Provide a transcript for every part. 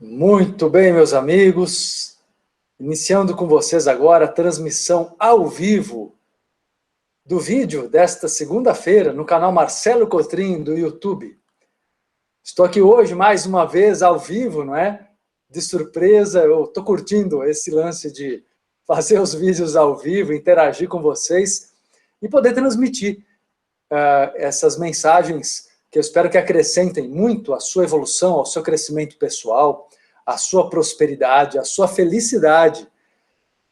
Muito bem, meus amigos. Iniciando com vocês agora a transmissão ao vivo do vídeo desta segunda-feira no canal Marcelo Cotrim do YouTube. Estou aqui hoje mais uma vez ao vivo, não é? De surpresa, eu estou curtindo esse lance de fazer os vídeos ao vivo, interagir com vocês e poder transmitir essas mensagens que eu espero que acrescentem muito à sua evolução, ao seu crescimento pessoal, à sua prosperidade, à sua felicidade.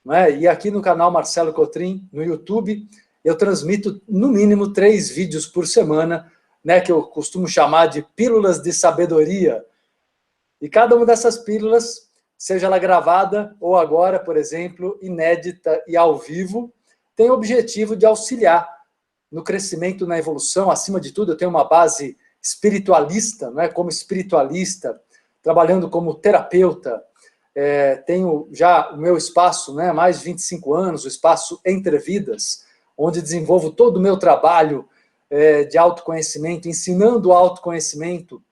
Não é? E aqui no canal Marcelo Cotrim, no YouTube, eu transmito no mínimo 3 vídeos por semana, né, que eu costumo chamar de pílulas de sabedoria. E cada uma dessas pílulas, seja ela gravada ou agora, por exemplo, inédita e ao vivo, tem o objetivo de auxiliar no crescimento, na evolução. Acima de tudo, eu tenho uma base espiritualista, não é? Como espiritualista, trabalhando como terapeuta, tenho já o meu espaço, né, mais de 25 anos, o espaço Entre Vidas, onde desenvolvo todo o meu trabalho de autoconhecimento, ensinando o autoconhecimento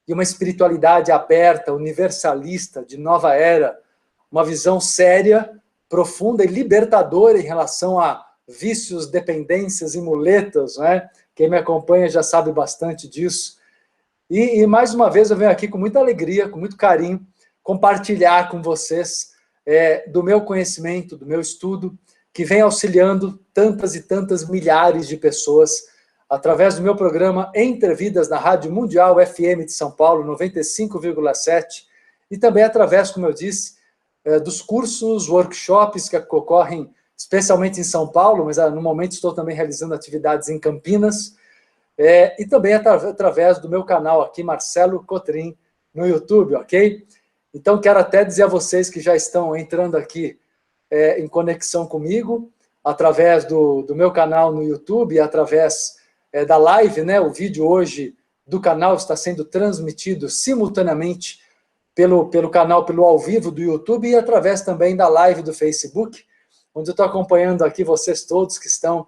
e uma espiritualidade aberta, universalista, de nova era, uma visão séria, profunda e libertadora em relação a vícios, dependências e muletas, né? Quem me acompanha já sabe bastante disso. E mais uma vez eu venho aqui com muita alegria, com muito carinho, compartilhar com vocês do meu conhecimento, do meu estudo, que vem auxiliando tantas e tantas milhares de pessoas através do meu programa Entre Vidas na Rádio Mundial FM de São Paulo, 95,7, e também através, como eu disse, dos cursos, workshops que ocorrem especialmente em São Paulo, mas no momento estou também realizando atividades em Campinas, e também através do meu canal aqui, Marcelo Cotrim, no YouTube, ok? Então, quero até dizer a vocês que já estão entrando aqui em conexão comigo, através do meu canal no YouTube, e através da live, né? O vídeo hoje do canal está sendo transmitido simultaneamente pelo canal, pelo ao vivo do YouTube, e através também da live do Facebook, onde eu estou acompanhando aqui vocês todos que estão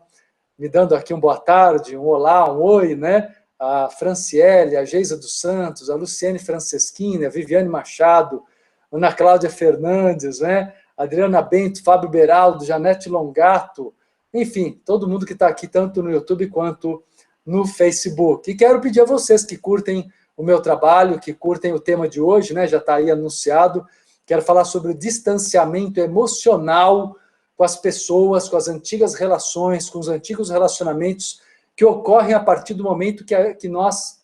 me dando aqui um boa tarde, um olá, um oi, né? A Franciele, a Geisa dos Santos, a Luciene Franceschini, a Viviane Machado, Ana Cláudia Fernandes, né? Adriana Bento, Fábio Beraldo, Janete Longato, enfim, todo mundo que está aqui, tanto no YouTube quanto no Facebook. E quero pedir a vocês que curtem o meu trabalho, que curtem o tema de hoje, né? Já está aí anunciado. Quero falar sobre o distanciamento emocional com as pessoas, com as antigas relações, com os antigos relacionamentos que ocorrem a partir do momento que nós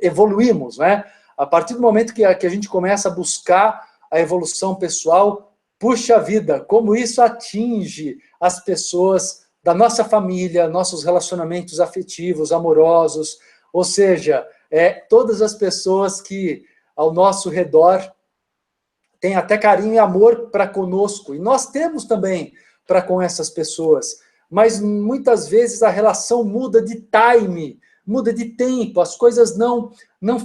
evoluímos, né? A partir do momento que a gente começa a buscar a evolução pessoal, puxa vida, como isso atinge as pessoas da nossa família, nossos relacionamentos afetivos, amorosos, ou seja, todas as pessoas que ao nosso redor tem até carinho e amor para conosco, e nós temos também para com essas pessoas, mas muitas vezes a relação muda de time, muda de tempo, as coisas não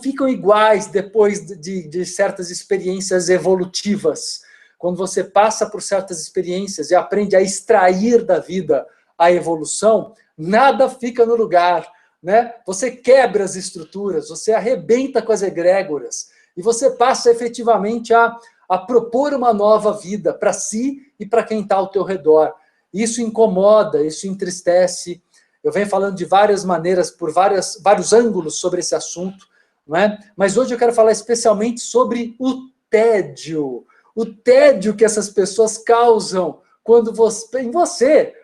ficam iguais depois de certas experiências evolutivas. Quando você passa por certas experiências e aprende a extrair da vida a evolução, nada fica no lugar, né? Você quebra as estruturas, você arrebenta com as egrégoras, e você passa efetivamente a propor uma nova vida para si e para quem está ao teu redor. Isso incomoda, isso entristece. Eu venho falando de várias maneiras, por vários ângulos sobre esse assunto, não é? Mas hoje eu quero falar especialmente sobre o tédio que essas pessoas causam quando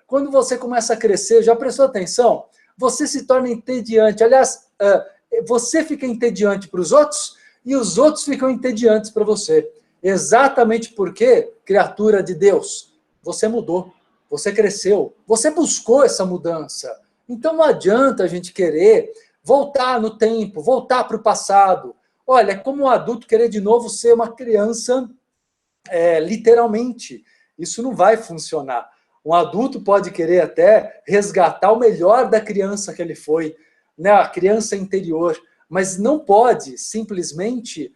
quando você começa a crescer. Já prestou atenção? Você se torna entediante. Aliás, você fica entediante para os outros e os outros ficam entediantes para você. Exatamente porque, criatura de Deus, você mudou, você cresceu, você buscou essa mudança. Então não adianta a gente querer voltar no tempo, voltar para o passado. Olha, é como um adulto querer de novo ser uma criança, literalmente. Isso não vai funcionar. Um adulto pode querer até resgatar o melhor da criança que ele foi, né, a criança interior, mas não pode simplesmente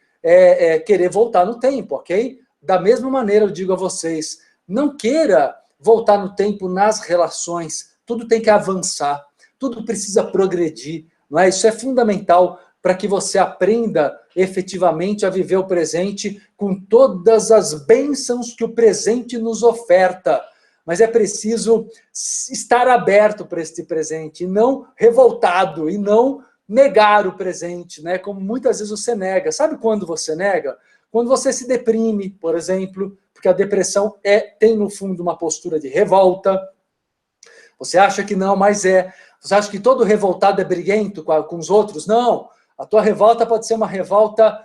querer voltar no tempo, ok? Da mesma maneira eu digo a vocês, não queira voltar no tempo nas relações, tudo tem que avançar, tudo precisa progredir, não é? Isso é fundamental para que você aprenda efetivamente a viver o presente com todas as bênçãos que o presente nos oferta. Mas é preciso estar aberto para este presente, e não revoltado, e não negar o presente, né? Como muitas vezes você nega. Sabe quando você nega? Quando você se deprime, por exemplo, porque a depressão tem no fundo uma postura de revolta. Você acha que não, mas é. Você acha que todo revoltado é briguento com os outros? Não. A tua revolta pode ser uma revolta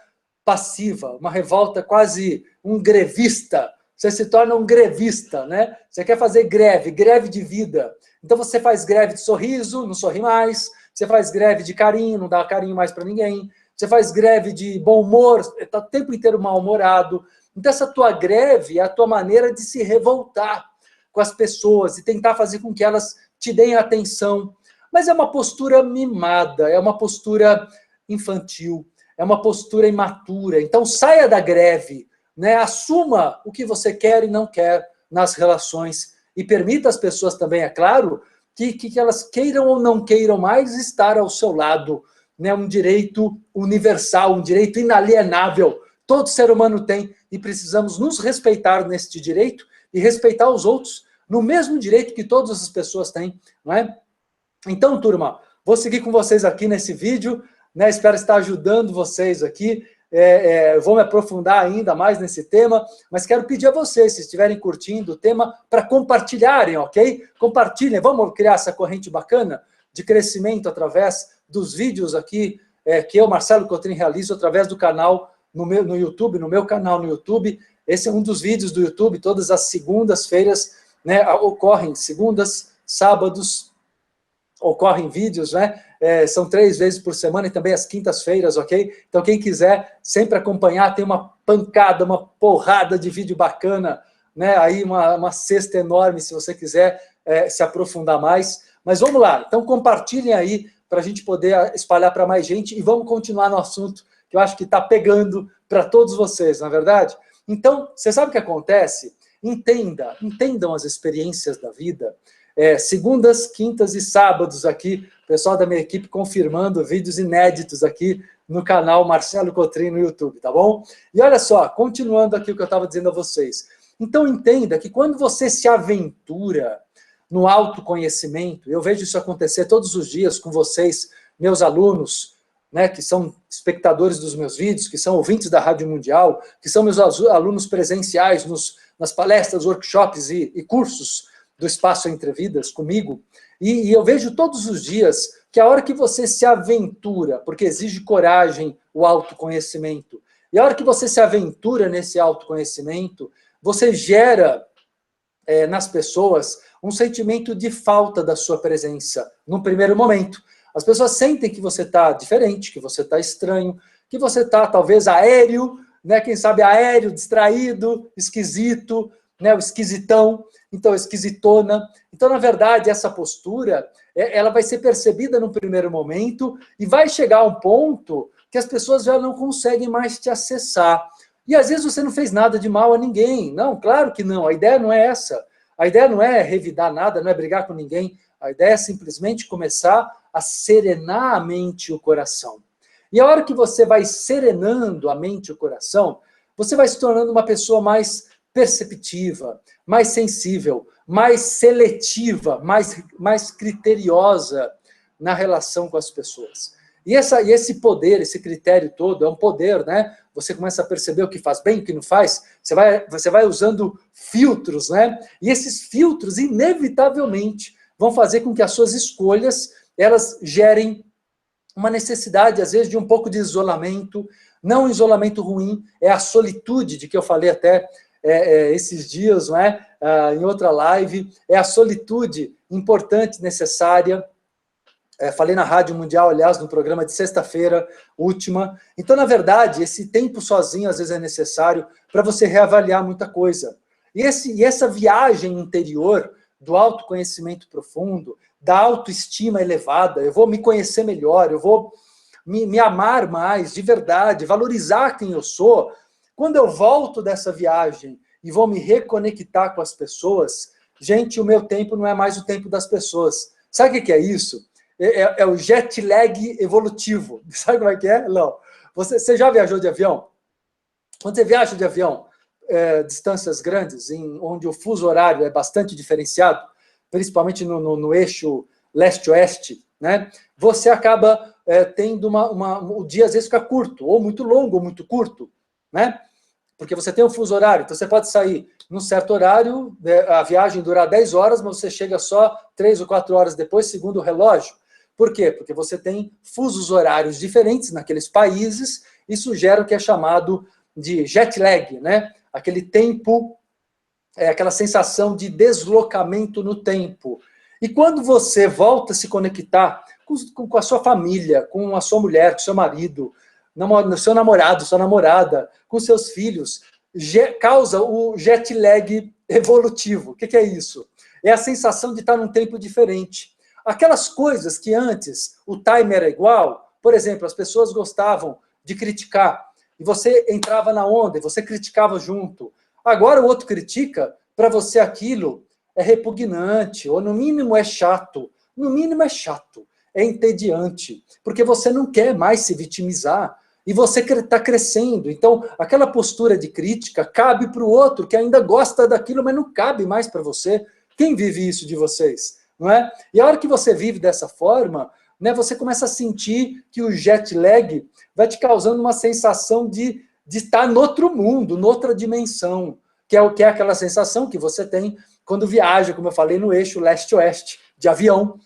passiva, uma revolta quase um grevista. Você se torna um grevista, né? Você quer fazer greve de vida. Então você faz greve de sorriso, não sorri mais. Você faz greve de carinho, não dá carinho mais para ninguém. Você faz greve de bom humor, está o tempo inteiro mal-humorado. Então essa tua greve é a tua maneira de se revoltar com as pessoas e tentar fazer com que elas te deem atenção. Mas é uma postura mimada, é uma postura infantil, é uma postura imatura. Então saia da greve, né? Assuma o que você quer e não quer nas relações e permita às pessoas também, é claro, que elas queiram ou não queiram mais estar ao seu lado, né? Um direito universal, um direito inalienável. Todo ser humano tem e precisamos nos respeitar neste direito e respeitar os outros no mesmo direito que todas as pessoas têm, não é? Então, turma, vou seguir com vocês aqui nesse vídeo, né? Espero estar ajudando vocês aqui. Vou me aprofundar ainda mais nesse tema, mas quero pedir a vocês, se estiverem curtindo o tema, para compartilharem, ok? Compartilhem, vamos criar essa corrente bacana de crescimento através dos vídeos aqui que eu, Marcelo Cotrim, realizo através do canal no YouTube, no meu canal no YouTube. Esse é um dos vídeos do YouTube, todas as segundas-feiras, né, ocorrem segundas, sábados, ocorrem vídeos, né? São 3 vezes por semana e também às quintas-feiras, ok? Então quem quiser sempre acompanhar, tem uma pancada, uma porrada de vídeo bacana, né? Aí uma cesta enorme, se você quiser se aprofundar mais. Mas vamos lá, então compartilhem aí para a gente poder espalhar para mais gente e vamos continuar no assunto que eu acho que está pegando para todos vocês, não é verdade? Então, você sabe o que acontece? Entendam as experiências da vida. Segundas, quintas e sábados aqui, o pessoal da minha equipe confirmando vídeos inéditos aqui no canal Marcelo Cotrim no YouTube, tá bom? E olha só, continuando aqui o que eu estava dizendo a vocês. Então entenda que quando você se aventura no autoconhecimento, eu vejo isso acontecer todos os dias com vocês, meus alunos, né, que são espectadores dos meus vídeos, que são ouvintes da Rádio Mundial, que são meus alunos presenciais nas palestras, workshops e cursos do Espaço Entre Vidas comigo, e eu vejo todos os dias que a hora que você se aventura, porque exige coragem o autoconhecimento, e a hora que você se aventura nesse autoconhecimento, você gera nas pessoas um sentimento de falta da sua presença, num primeiro momento. As pessoas sentem que você está diferente, que você está estranho, que você está talvez aéreo, né? Quem sabe aéreo, distraído, esquisito, né? O esquisitão, então esquisitona. Então, na verdade, essa postura, ela vai ser percebida no primeiro momento e vai chegar a um ponto que as pessoas já não conseguem mais te acessar. E às vezes você não fez nada de mal a ninguém. Não, claro que não. A ideia não é essa. A ideia não é revidar nada, não é brigar com ninguém. A ideia é simplesmente começar a serenar a mente e o coração. E a hora que você vai serenando a mente e o coração, você vai se tornando uma pessoa mais perceptiva, mais sensível, mais seletiva, mais criteriosa na relação com as pessoas. E esse poder, esse critério todo, é um poder, né? Você começa a perceber o que faz bem, o que não faz, você vai usando filtros, né? E esses filtros, inevitavelmente, vão fazer com que as suas escolhas, elas gerem uma necessidade, às vezes, de um pouco de isolamento, não um isolamento ruim, é a solitude, de que eu falei até esses dias, não é? Em outra live, é a solitude importante, necessária. Falei na Rádio Mundial, aliás, no programa de sexta-feira, última. Então, na verdade, esse tempo sozinho, às vezes, é necessário para você reavaliar muita coisa. E essa viagem interior do autoconhecimento profundo, da autoestima elevada, eu vou me conhecer melhor, eu vou me amar mais, de verdade, valorizar quem eu sou. Quando eu volto dessa viagem e vou me reconectar com as pessoas, gente, o meu tempo não é mais o tempo das pessoas. Sabe o que é isso? é o jet lag evolutivo. Sabe como é que é? Não. Você já viajou de avião? Quando você viaja de avião, distâncias grandes, onde o fuso horário é bastante diferenciado, principalmente no eixo leste-oeste, né? Você acaba tendo o dia às vezes fica curto, ou muito longo, ou muito curto, né? Porque você tem um fuso horário, então você pode sair num certo horário, a viagem durar 10 horas, mas você chega só 3 ou 4 horas depois, segundo o relógio. Por quê? Porque você tem fusos horários diferentes naqueles países, isso gera o que é chamado de jet lag, né? Aquele tempo, aquela sensação de deslocamento no tempo. E quando você volta a se conectar com a sua família, com a sua mulher, com o seu marido, seu namorado, sua namorada, com seus filhos, causa o jet lag evolutivo. O que é isso? É a sensação de estar num tempo diferente. Aquelas coisas que antes o timer era igual, por exemplo, as pessoas gostavam de criticar, e você entrava na onda, e você criticava junto. Agora o outro critica, para você aquilo é repugnante, ou no mínimo é chato. No mínimo é chato, é entediante, porque você não quer mais se vitimizar, e você está crescendo. Então, aquela postura de crítica cabe para o outro, que ainda gosta daquilo, mas não cabe mais para você. Quem vive isso de vocês? Não é? E a hora que você vive dessa forma, né, você começa a sentir que o jet lag vai te causando uma sensação de estar no outro mundo, noutra dimensão, que é aquela sensação que você tem quando viaja, como eu falei, no eixo leste-oeste, de avião,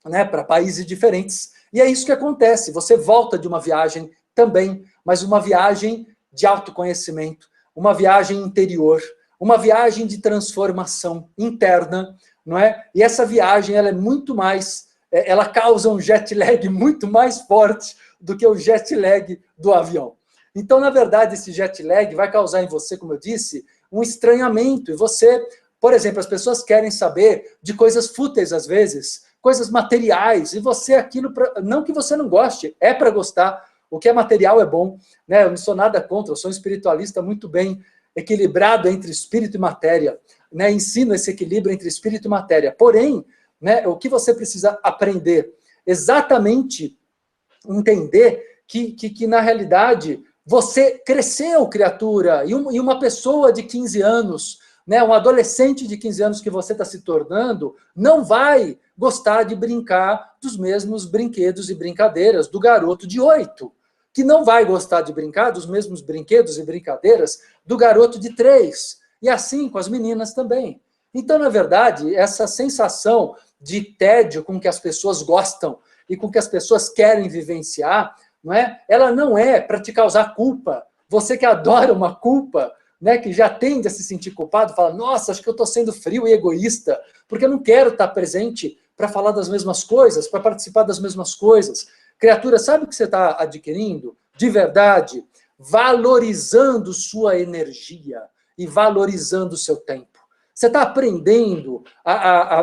né, para países diferentes. E é isso que acontece, você volta de uma viagem também, mas uma viagem de autoconhecimento, uma viagem interior, uma viagem de transformação interna, não é? E essa viagem, ela é muito mais, ela causa um jet lag muito mais forte do que o jet lag do avião. Então, na verdade, esse jet lag vai causar em você, como eu disse, um estranhamento. E você, por exemplo, as pessoas querem saber de coisas fúteis às vezes, coisas materiais, e você aquilo, não que você não goste, é para gostar, o que é material é bom, né? Eu não sou nada contra, eu sou um espiritualista muito bem equilibrado entre espírito e matéria, né? Ensino esse equilíbrio entre espírito e matéria. Porém, né, o que você precisa aprender? Exatamente entender que na realidade, você cresceu, criatura, e uma pessoa de 15 anos, né, um adolescente de 15 anos que você está se tornando, não vai gostar de brincar dos mesmos brinquedos e brincadeiras do garoto de 8, que não vai gostar de brincar dos mesmos brinquedos e brincadeiras do garoto de 3, e assim com as meninas também. Então, na verdade, essa sensação de tédio com que as pessoas gostam e com que as pessoas querem vivenciar, não é? Ela não é para te causar culpa. Você que adora uma culpa, né, que já tende a se sentir culpado, fala, nossa, acho que eu estou sendo frio e egoísta, porque eu não quero estar presente para falar das mesmas coisas, para participar das mesmas coisas. Criatura, sabe o que você está adquirindo? De verdade, valorizando sua energia e valorizando o seu tempo. Você está aprendendo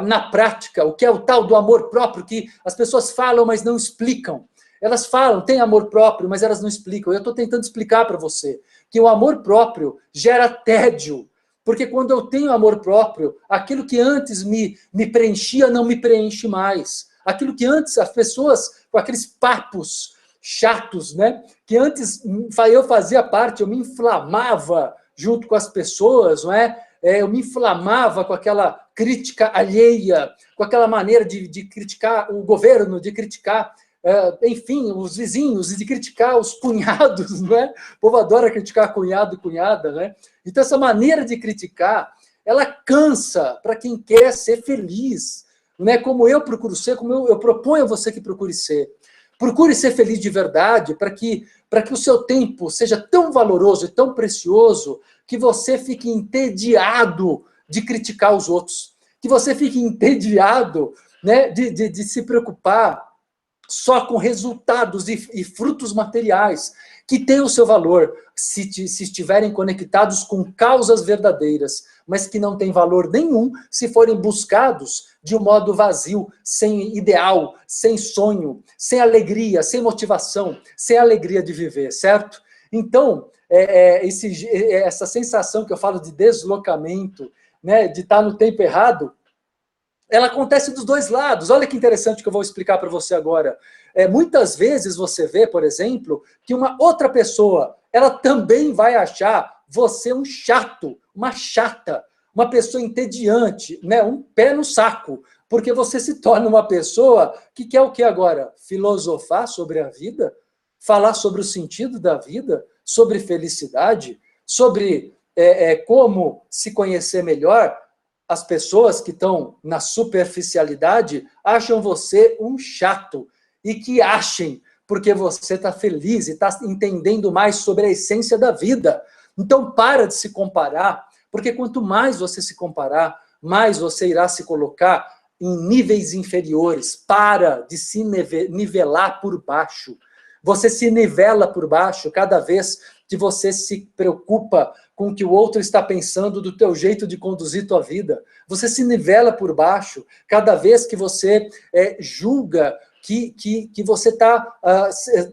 na prática o que é o tal do amor próprio, que as pessoas falam, mas não explicam. Elas falam, tem amor próprio, mas elas não explicam. Eu estou tentando explicar para você que o amor próprio gera tédio. Porque quando eu tenho amor próprio, aquilo que antes me preenchia não me preenche mais. Aquilo que antes as pessoas, com aqueles papos chatos, né? Que antes eu fazia parte, eu me inflamava junto com as pessoas, não é? Eu me inflamava com aquela crítica alheia, com aquela maneira de criticar o governo, de criticar, enfim, os vizinhos, e de criticar os cunhados, né? O povo adora criticar cunhado e cunhada, né? Então, essa maneira de criticar, ela cansa para quem quer ser feliz, né? Como eu procuro ser, como eu proponho a você que procure ser. Procure ser feliz de verdade, para que o seu tempo seja tão valoroso e tão precioso que você fique entediado de criticar os outros, que você fique entediado, né, de se preocupar só com resultados e frutos materiais, que têm o seu valor se estiverem conectados com causas verdadeiras, mas que não têm valor nenhum se forem buscados de um modo vazio, sem ideal, sem sonho, sem alegria, sem motivação, sem alegria de viver, certo? Então, essa sensação que eu falo de deslocamento, né, de estar no tempo errado, ela acontece dos dois lados. Olha que interessante que eu vou explicar para você agora. Muitas vezes você vê, por exemplo, que uma outra pessoa, ela também vai achar você um chato, uma chata, uma pessoa entediante, né? Um pé no saco, porque você se torna uma pessoa que quer o que agora? Filosofar sobre a vida? Falar sobre o sentido da vida? Sobre felicidade? Sobre como se conhecer melhor? As pessoas que estão na superficialidade acham você um chato e que achem porque você está feliz e está entendendo mais sobre a essência da vida. Então, para de se comparar, porque quanto mais você se comparar, mais você irá se colocar em níveis inferiores. Para de se nivelar por baixo. Você se nivela por baixo cada vez que você se preocupa com o que o outro está pensando do teu jeito de conduzir tua vida. Você se nivela por baixo cada vez que você julga que você está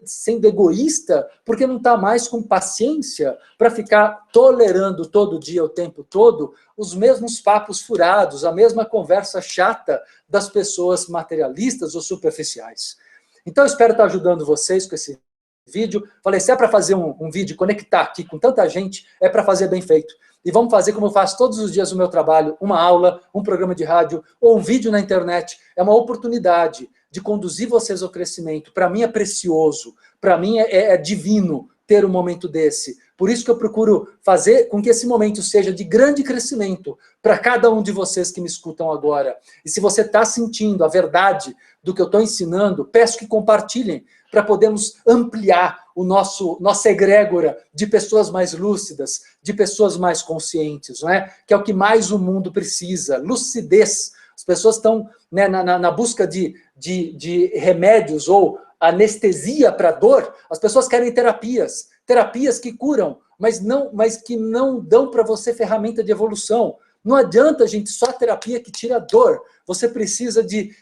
sendo egoísta porque não está mais com paciência para ficar tolerando todo dia, o tempo todo, os mesmos papos furados, a mesma conversa chata das pessoas materialistas ou superficiais. Então, eu espero estar ajudando vocês com esse vídeo. Falei, se é para fazer um vídeo, conectar aqui com tanta gente, é para fazer bem feito. E vamos fazer como eu faço todos os dias no meu trabalho, uma aula, um programa de rádio ou um vídeo na internet. É uma oportunidade de conduzir vocês ao crescimento. Para mim é precioso, para mim é divino ter um momento desse. Por isso que eu procuro fazer com que esse momento seja de grande crescimento para cada um de vocês que me escutam agora. E se você está sentindo a verdade do que eu estou ensinando, peço que compartilhem para podermos ampliar nossa egrégora de pessoas mais lúcidas, de pessoas mais conscientes, não é? Que é o que mais o mundo precisa, lucidez. As pessoas estão, né, na busca de remédios ou anestesia para dor. As pessoas querem terapias que curam, mas que não dão para você ferramenta de evolução. Não adianta, gente, só terapia que tira dor. Você precisa de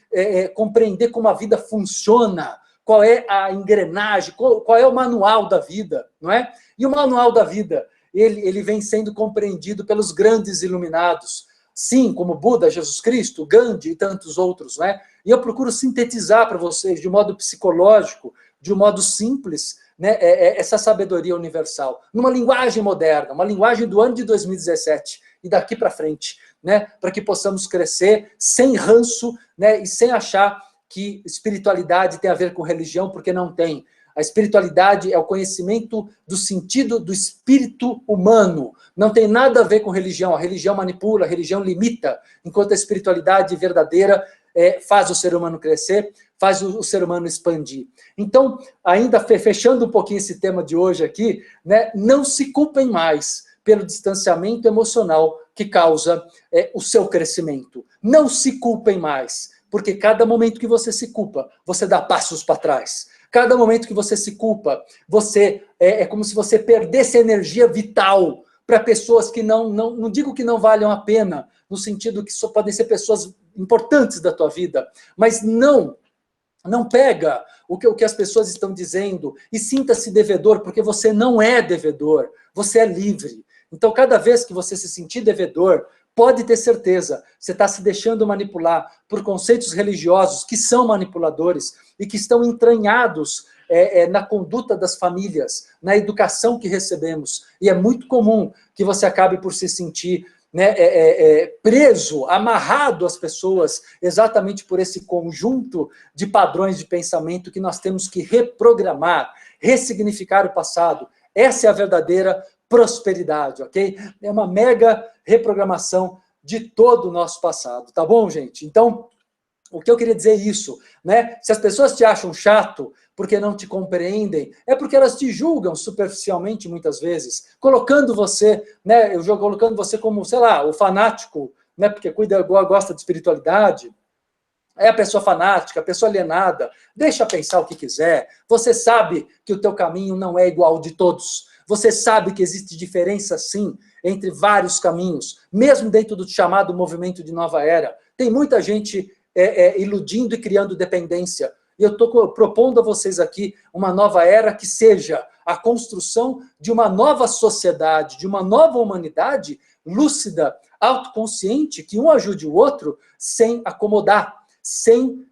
compreender como a vida funciona, qual é a engrenagem, qual é o manual da vida, não é? E o manual da vida, ele vem sendo compreendido pelos grandes iluminados, sim, como Buda, Jesus Cristo, Gandhi e tantos outros, não é? E eu procuro sintetizar para vocês, de um modo psicológico, de um modo simples, né, essa sabedoria universal, numa linguagem moderna, uma linguagem do ano de 2017 e daqui para frente, né, para que possamos crescer sem ranço, né, e sem achar que espiritualidade tem a ver com religião, porque não tem. A espiritualidade é o conhecimento do sentido do espírito humano. Não tem nada a ver com religião. A religião manipula, a religião limita, enquanto a espiritualidade verdadeira faz o ser humano crescer, faz o ser humano expandir. Então, ainda fechando um pouquinho esse tema de hoje aqui, né, não se culpem mais pelo distanciamento emocional que causa o seu crescimento. Não se culpem mais, porque cada momento que você se culpa, você dá passos para trás. Cada momento que você se culpa, você é como se você perdesse energia vital para pessoas que não digo que não valham a pena, no sentido que só podem ser pessoas importantes da tua vida, mas não pega o que as pessoas estão dizendo e sinta-se devedor, porque você não é devedor, você é livre. Então, cada vez que você se sentir devedor, pode ter certeza, você está se deixando manipular por conceitos religiosos que são manipuladores e que estão entranhados na conduta das famílias, na educação que recebemos. E é muito comum que você acabe por se sentir, né, preso, amarrado às pessoas, exatamente por esse conjunto de padrões de pensamento que nós temos que reprogramar, ressignificar o passado. Essa é a verdadeira prosperidade, ok? É uma mega reprogramação de todo o nosso passado, tá bom, gente? Então, o que eu queria dizer é isso, né? Se as pessoas te acham chato porque não te compreendem, é porque elas te julgam superficialmente muitas vezes, colocando você, né, colocando você como, sei lá, o fanático, né, porque gosta de espiritualidade, é a pessoa fanática, a pessoa alienada, deixa pensar o que quiser, você sabe que o teu caminho não é igual ao de todos, você sabe que existe diferença, sim, entre vários caminhos, mesmo dentro do chamado movimento de nova era. Tem muita gente iludindo e criando dependência. E eu estou propondo a vocês aqui uma nova era que seja a construção de uma nova sociedade, de uma nova humanidade lúcida autoconsciente que um ajude o outro sem acomodar, sem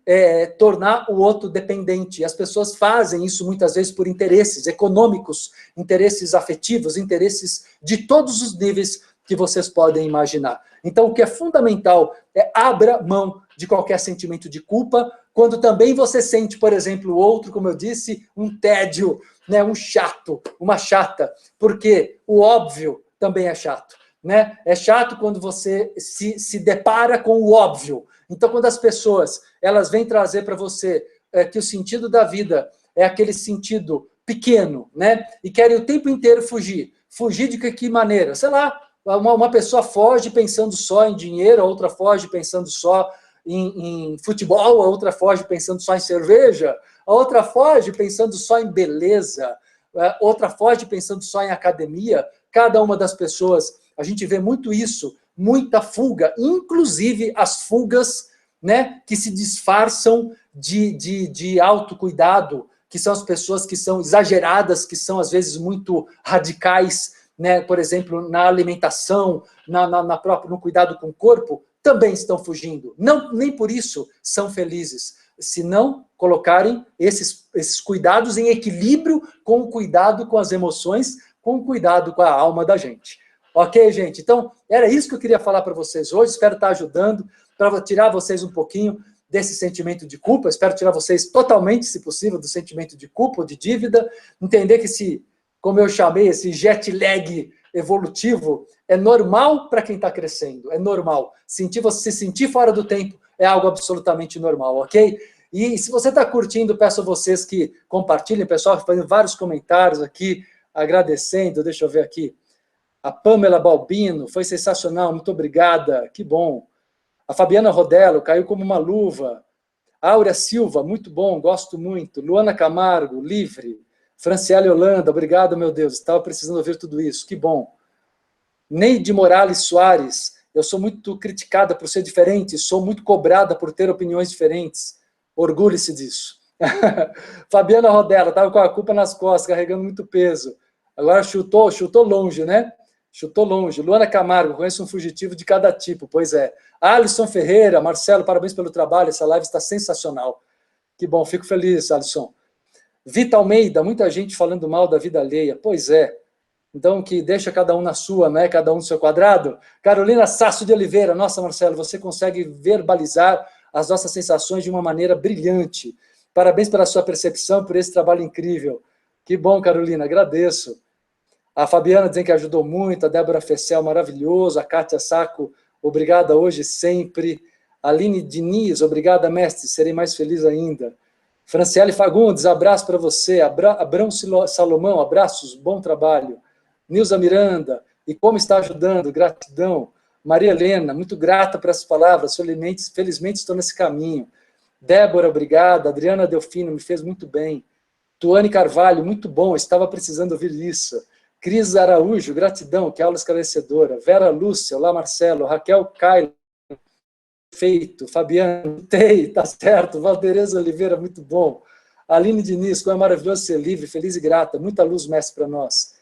tornar o outro dependente. E as pessoas fazem isso muitas vezes por interesses econômicos, interesses afetivos, interesses de todos os níveis que vocês podem imaginar. Então, o que é fundamental é abra mão de qualquer sentimento de culpa, quando também você sente, por exemplo, o outro, como eu disse, um tédio, né, um chato, uma chata, porque o óbvio também é chato. Né? É chato quando você se depara com o óbvio. Então, quando as pessoas elas vêm trazer para você que o sentido da vida é aquele sentido pequeno, né? E querem o tempo inteiro fugir. Fugir de que maneira? Sei lá, uma pessoa foge pensando só em dinheiro, a outra foge pensando só em futebol, a outra foge pensando só em cerveja, a outra foge pensando só em beleza, outra foge pensando só em academia. Cada uma das pessoas, a gente vê muito isso, muita fuga, inclusive as fugas, né, que se disfarçam de autocuidado, que são as pessoas que são exageradas, que são às vezes muito radicais, né, por exemplo, na alimentação, no cuidado com o corpo, também estão fugindo. Não, nem por isso são felizes, se não colocarem esses cuidados em equilíbrio com o cuidado com as emoções, com o cuidado com a alma da gente. Ok, gente? Então, era isso que eu queria falar para vocês hoje. Espero estar ajudando para tirar vocês um pouquinho desse sentimento de culpa. Espero tirar vocês totalmente, se possível, do sentimento de culpa ou de dívida. Entender que como eu chamei, esse jet lag evolutivo é normal para quem está crescendo. É normal. Se sentir fora do tempo é algo absolutamente normal, ok? E se você está curtindo, peço a vocês que compartilhem. Pessoal, fazendo vários comentários aqui, agradecendo. Deixa eu ver aqui. A Pamela Balbino, foi sensacional, muito obrigada, que bom. A Fabiana Rodello, caiu como uma luva. Áurea Silva, muito bom, gosto muito. Luana Camargo, livre. Franciele Holanda, obrigado, meu Deus, estava precisando ouvir tudo isso, que bom. Neide Morales Soares, eu sou muito criticada por ser diferente, sou muito cobrada por ter opiniões diferentes. Orgulhe-se disso. Fabiana Rodello, estava com a culpa nas costas, carregando muito peso. Agora chutou longe, né? Chutou longe. Luana Camargo, conheço um fugitivo de cada tipo, pois é. Alisson Ferreira, Marcelo, parabéns pelo trabalho, essa live está sensacional. Que bom, fico feliz, Alisson. Vita Almeida, muita gente falando mal da vida alheia, pois é. Então, que deixa cada um na sua, né? Cada um no seu quadrado. Carolina Sasso de Oliveira, nossa, Marcelo, você consegue verbalizar as nossas sensações de uma maneira brilhante. Parabéns pela sua percepção, por esse trabalho incrível. Que bom, Carolina, agradeço. A Fabiana dizendo que ajudou muito, a Débora Fessel, maravilhoso, a Kátia Saco, obrigada hoje sempre. A Aline Diniz, obrigada, mestre, serei mais feliz ainda. Franciele Fagundes, abraço para você. Abrão Salomão, abraços, bom trabalho. Nilza Miranda, e como está ajudando, gratidão. Maria Helena, muito grata por essas palavras, felizmente estou nesse caminho. Débora, obrigada. Adriana Delfino, me fez muito bem. Tuane Carvalho, muito bom, estava precisando ouvir isso. Cris Araújo, gratidão, que aula esclarecedora. Vera Lúcia, olá Marcelo. Raquel Caio, feito. Fabiano, tá certo. Valdereza Oliveira, muito bom. Aline Diniz, como é maravilhoso ser livre, feliz e grata. Muita luz, mestre, para nós.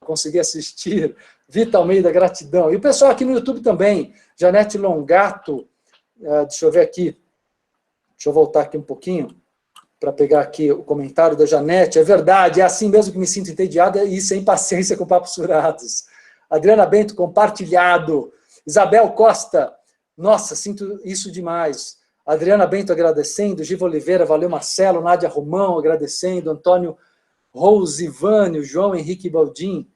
Consegui assistir. Vita Almeida, gratidão. E o pessoal aqui no YouTube também. Janete Longato, deixa eu ver aqui. Deixa eu voltar aqui um pouquinho para pegar aqui o comentário da Janete. É verdade, é assim mesmo que me sinto entediada e sem paciência com papos furados. Adriana Bento, compartilhado. Isabel Costa, nossa, sinto isso demais. Adriana Bento agradecendo, Giva Oliveira, valeu Marcelo, Nádia Romão agradecendo, Antônio Rosivânio, João Henrique Baldim,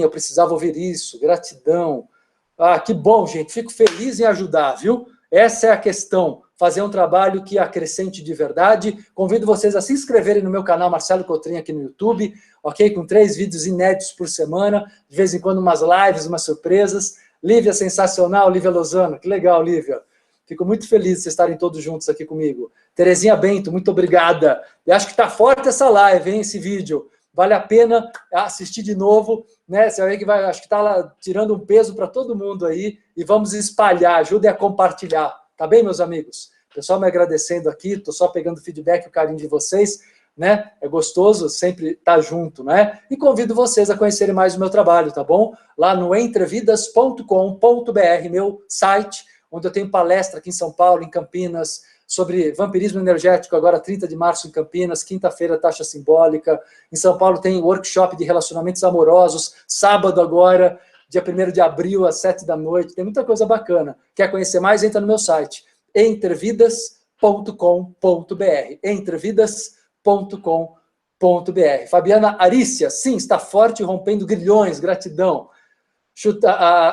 eu precisava ouvir isso, gratidão. Ah, que bom, gente, fico feliz em ajudar, viu? Essa é a questão, fazer um trabalho que acrescente de verdade. Convido vocês a se inscreverem no meu canal Marcelo Cotrim aqui no YouTube, ok? Com 3 vídeos inéditos por semana, de vez em quando umas lives, umas surpresas. Lívia, sensacional, Lívia Lozano, que legal, Lívia. Fico muito feliz de vocês estarem todos juntos aqui comigo. Terezinha Bento, muito obrigada. Eu acho que está forte essa live, hein, esse vídeo. Vale a pena assistir de novo, né? Você vai ver que acho que está lá tirando um peso para todo mundo aí e vamos espalhar, ajudem a compartilhar. Tá bem, meus amigos? O pessoal me agradecendo aqui, estou só pegando feedback, o carinho de vocês. né? É gostoso sempre estar junto, né? E convido vocês a conhecerem mais o meu trabalho, tá bom? Lá no entrevidas.com.br, meu site, onde eu tenho palestra aqui em São Paulo, em Campinas, sobre vampirismo energético, agora 30 de março em Campinas, quinta-feira taxa simbólica. Em São Paulo tem workshop de relacionamentos amorosos, sábado agora, dia 1º de abril, às 7 da noite. Tem muita coisa bacana. Quer conhecer mais? Entra no meu site, entrevidas.com.br. entrevidas.com.br. Fabiana Arícia, sim, está forte, rompendo grilhões, gratidão.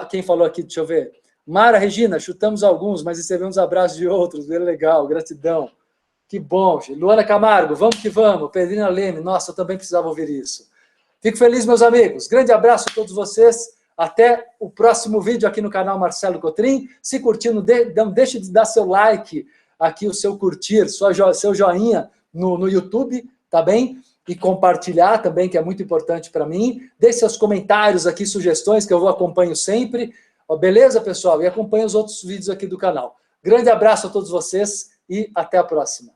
Quem falou aqui, deixa eu ver. Mara Regina, chutamos alguns, mas recebemos abraços de outros, bem legal, gratidão. Que bom. Luana Camargo, vamos que vamos. Pedrina Leme, nossa, eu também precisava ouvir isso. Fico feliz, meus amigos. Grande abraço a todos vocês. Até o próximo vídeo aqui no canal Marcelo Cotrim. Se curtir, não deixe de dar seu like aqui, o seu curtir, seu joinha no YouTube, tá bem? E compartilhar também, que é muito importante para mim. Deixe seus comentários aqui, sugestões, que eu acompanho sempre. Beleza, pessoal? E acompanhe os outros vídeos aqui do canal. Grande abraço a todos vocês e até a próxima.